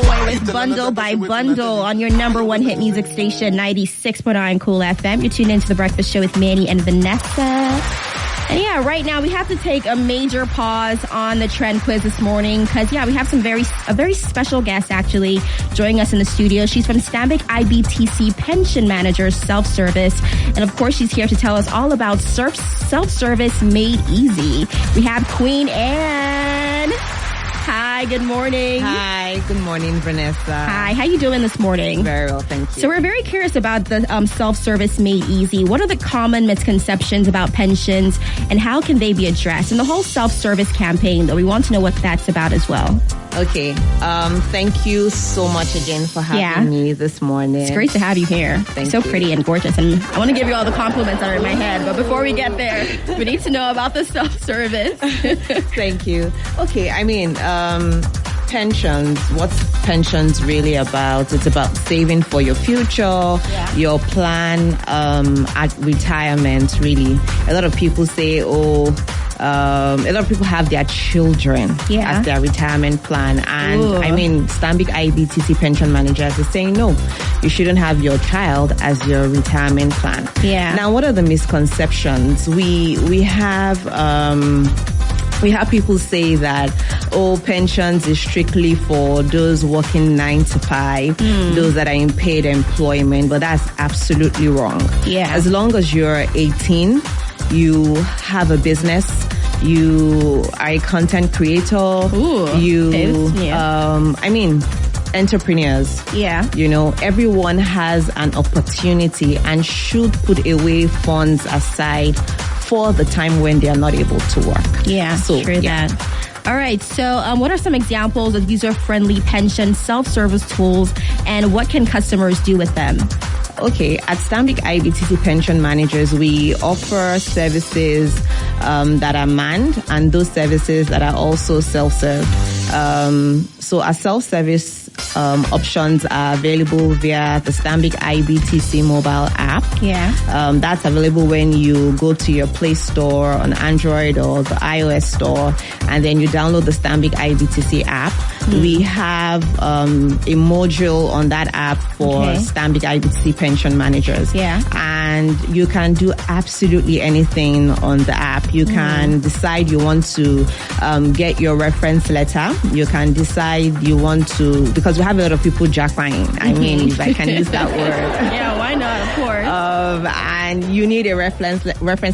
With Bundle by Bundle on your number one hit music station, 96.9 Cool FM. You're tuned into The Breakfast Show with Manny and Vanessa. And yeah, right now we have to take a major pause on the trend quiz this morning because, yeah, we have a very special guest actually joining us in the studio. She's from Stanbic IBTC Pension Managers Self-Service. And of course, she's here to tell us all about self-service made easy. We have Queen Anne. Hi, good morning. Hi, good morning, Vanessa. Hi, how you doing this morning? Very well, thank you. So we're very curious about the self-service made easy. What are the common misconceptions about pensions and how can they be addressed? And the whole self-service campaign, though, we want to know what that's about as well. Okay, thank you so much again for having me this morning. It's great to have you here. Thank you. So pretty and gorgeous. And I want to give you all the compliments that are in my head. But before we get there, we need to know about the self-service. Thank you. Okay, I mean, pensions, what's pensions really about? It's about saving for your future, your plan at retirement, really. A lot of people say, a lot of people have their children as their retirement plan. And I mean, Stanbic IBTC pension managers are saying, no, you shouldn't have your child as your retirement plan. Yeah. Now, what are the misconceptions? We have people say that, pensions is strictly for those working 9 to 5, those that are in paid employment, but that's absolutely wrong. Yeah. As long as you're 18, you have a business, you are a content creator, entrepreneurs. Yeah. You know, everyone has an opportunity and should put away funds aside for the time when they are not able to work. Yeah, so, true that. All right, so what are some examples of user-friendly pension self-service tools and what can customers do with them? Okay, at Stanbic IBTC Pension Managers, we offer services that are manned and those services that are also self-serve. So our self-service options are available via the Stanbic IBTC mobile app. Yeah. That's available when you go to your Play Store on Android or the iOS store, and then you download the Stanbic IBTC app. We have a module on that app for Stanbic IBTC pension managers. Yeah. And you can do absolutely anything on the app. You can decide you want to get your reference letter. You can decide you want to, because we have a lot of people jackpotting. I mean, if I can use that word. Yeah, why not? Of course. And you need a reference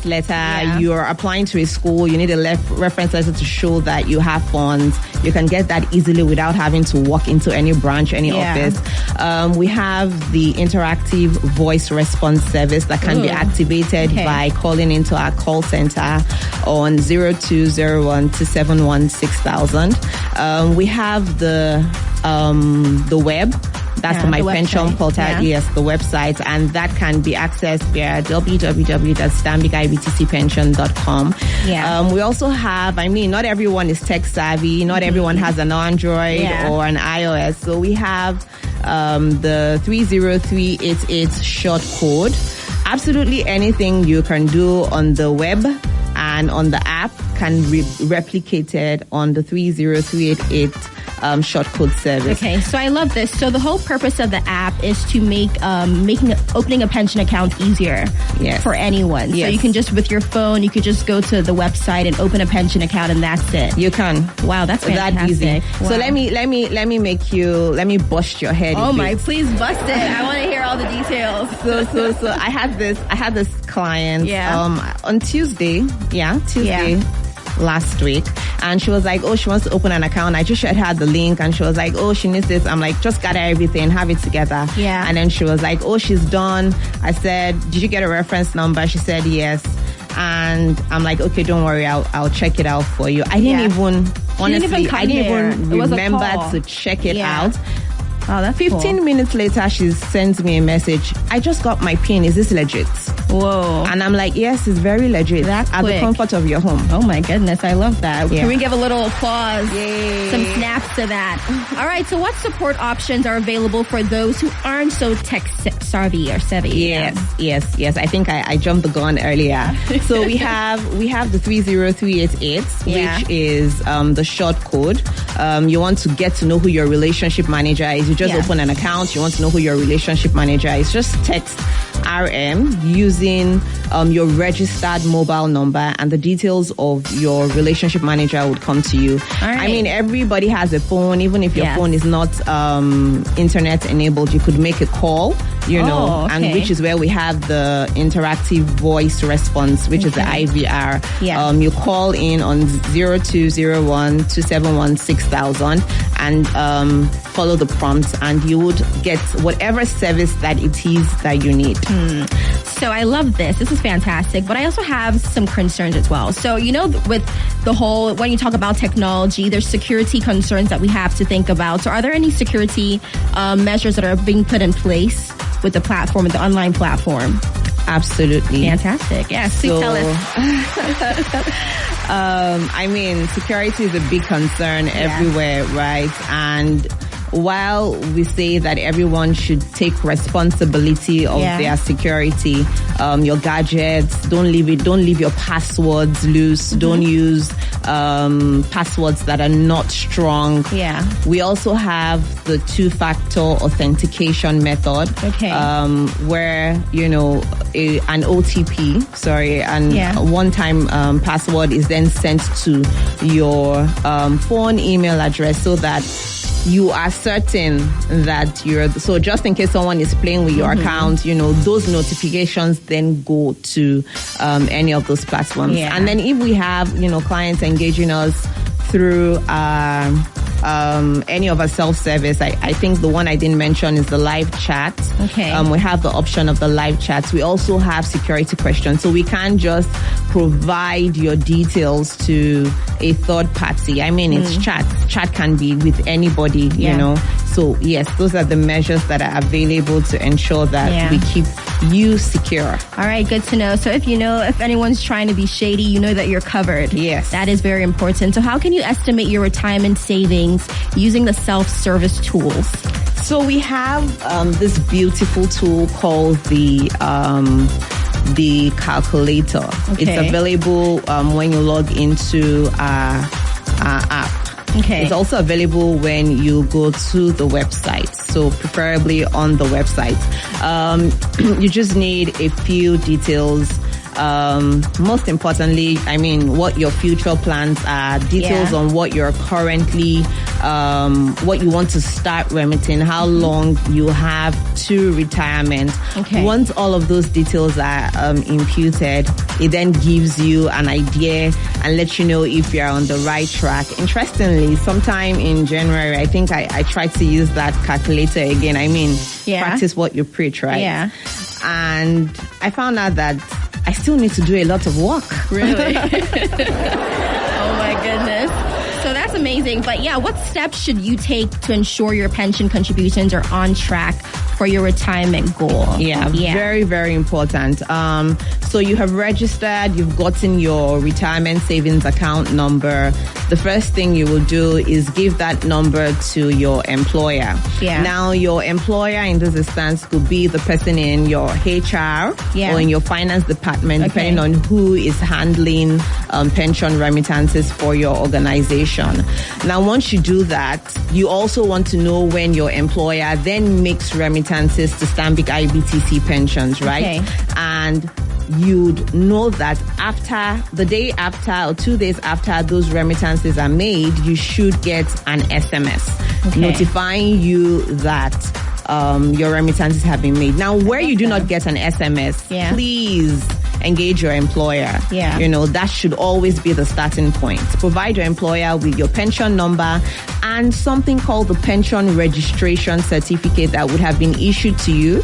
letter. Yeah. You're applying to a school. You need a reference letter to show that you have funds. You can get that easily without having to walk into any branch, any office. We have the interactive voice response service that can be activated by calling into our call center on 0201 271 6000. We have the web. That's my pension portal. Yes, the website, and that can be accessed via www.stanbicibtcpension.com. Yeah. We also have, not everyone is tech savvy. Not everyone has an Android or an iOS. So we have the 30388 short code. Absolutely anything you can do on the web and on the app can be replicated on the 30388 short code service. Okay, so I love this. So the whole purpose of the app is to make opening a pension account easier for anyone. Yes. So you can just, with your phone, you could just go to the website and open a pension account and that's it. You can. Wow, that's fantastic. That easy. Wow. So let me bust your head. Oh my, please bust it. I want to hear all the details. So I had this client on Tuesday last week, and she was like, she wants to open an account. I just shared her the link and she was like, she needs this. I'm like, just gather everything, have it together. Yeah. And then she was like, she's done. I said, did you get a reference number? She said yes. And I'm like, okay, don't worry, I'll check it out for you. I didn't even remember to check it out. Oh, that's 15 minutes later, she sends me a message. I just got my PIN. Is this legit? Whoa. And I'm like, yes, it's very legit. That's at quick. The comfort of your home. Oh my goodness, I love that. Yeah. Can we give a little applause? Yay. Some snaps to that. All right, so what support options are available for those who aren't so tech savvy or savvy? Yes. I think I jumped the gun earlier. So we have the 30388, which is the short code. You want to get to know who your relationship manager is. You just open an account. You want to know who your relationship manager is. Just text RM using your registered mobile number, and the details of your relationship manager would come to you. All right. I mean, everybody has a phone. Even if your phone is not internet enabled, you could make a call, and which is where we have the interactive voice response, which is the IVR. Yeah. You call in on 0201 271 6000 and follow the prompts, and you would get whatever service that it is that you need. So I love this. This is fantastic. But I also have some concerns as well. So, with the whole, when you talk about technology, there's security concerns that we have to think about. So are there any security measures that are being put in place with the platform, with the online platform? Absolutely. Fantastic. Yes, please tell us. I mean, security is a big concern everywhere, right? And while we say that everyone should take responsibility of their security, your gadgets, don't leave your passwords loose. Don't use passwords that are not strong. Yeah. We also have the two-factor authentication method, where an OTP, and one-time password is then sent to your phone email address, so that you are certain that so just in case someone is playing with your account, those notifications then go to any of those platforms. Yeah. And then if we have, clients engaging us through any of our self-service, I think the one I didn't mention is the live chat. We have the option of the live chats. We also have security questions. So we can't just provide your details to a third party. I mean, it's chat. Chat can be with anybody, you know. So yes, those are the measures that are available to ensure that we keep you secure. All right, good to know. So if anyone's trying to be shady, you know that you're covered. Yes. That is very important. So how can you estimate your retirement savings using the self-service tools? So we have this beautiful tool called the calculator. It's available when you log into our app. It's also available when you go to the website, so preferably on the website. You just need a few details. Most importantly, what your future plans are, details on what you're currently, what you want to start remitting, how long you have to retirement. Once all of those details are imputed, it then gives you an idea and lets you know if you're on the right track. Interestingly, sometime in January, I think I tried to use that calculator again. Practice what you preach, right? Yeah. And I found out that I still need to do a lot of work. Really? Oh my goodness. So that's amazing. But what steps should you take to ensure your pension contributions are on track for your retirement goal? Yeah. Very, very important. So you have registered, you've gotten your retirement savings account number. The first thing you will do is give that number to your employer. Yeah. Now, your employer in this instance could be the person in your HR or in your finance department, depending on who is handling pension remittances for your organization. Now, once you do that, you also want to know when your employer then makes remittances to Stanbic IBTC pensions, right? And you'd know that after the day after or 2 days after those remittances are made, you should get an SMS notifying you that your remittances have been made. Now, where you do not get an SMS, please engage your employer. Yeah. That should always be the starting point. Provide your employer with your pension number and something called the pension registration certificate that would have been issued to you,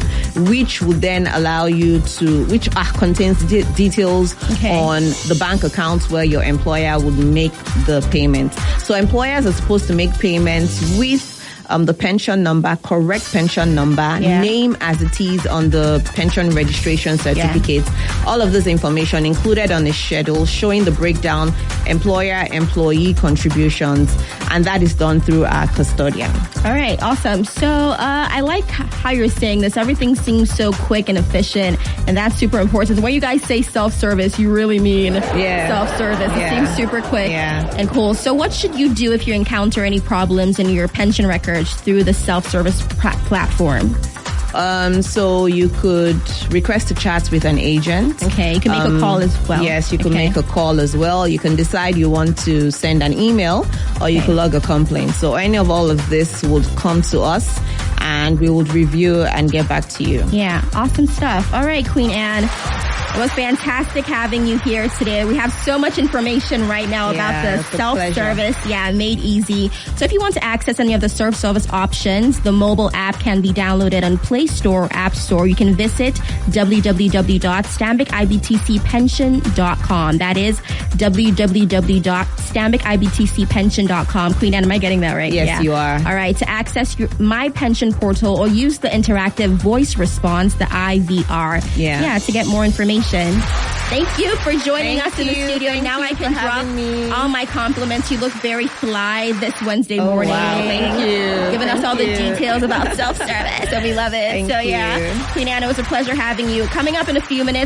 which would then allow you to, which contains details on the bank accounts where your employer would make the payment. So employers are supposed to make payments with the pension number, correct pension number, name as it is on the pension registration certificate. All of this information included on a schedule showing the breakdown, employer-employee contributions, and that is done through our custodian. All right, awesome. So I like how you're saying this. Everything seems so quick and efficient, and that's super important. When you guys say self-service, you really mean self-service. It seems super quick and cool. So what should you do if you encounter any problems in your pension records through the self-service platform? So you could request to chat with an agent. Okay, you can make a call as well. Yes, you can make a call as well. You can decide you want to send an email or you can log a complaint. So any of all of this would come to us and we would review and get back to you. Yeah, awesome stuff. All right, Queen Anne. It was fantastic having you here today. We have so much information right now about the self-service. Made easy. So if you want to access any of the self-service options, the mobile app can be downloaded on Play Store or App Store. You can visit www.stanbicibtcpension.com. That is www.stanbicibtcpension.com. Queen Anne, am I getting that right? Yes, you are. All right. To access My Pension portal or use the interactive voice response, the IVR. To get more information. Thank you for joining us in the studio. Now I can drop all my compliments. You look very fly this Wednesday morning. Wow, thank you. Giving us all the details about self-service. So we love it. Thank you. Queen Anne, it was a pleasure having you. Coming up in a few minutes.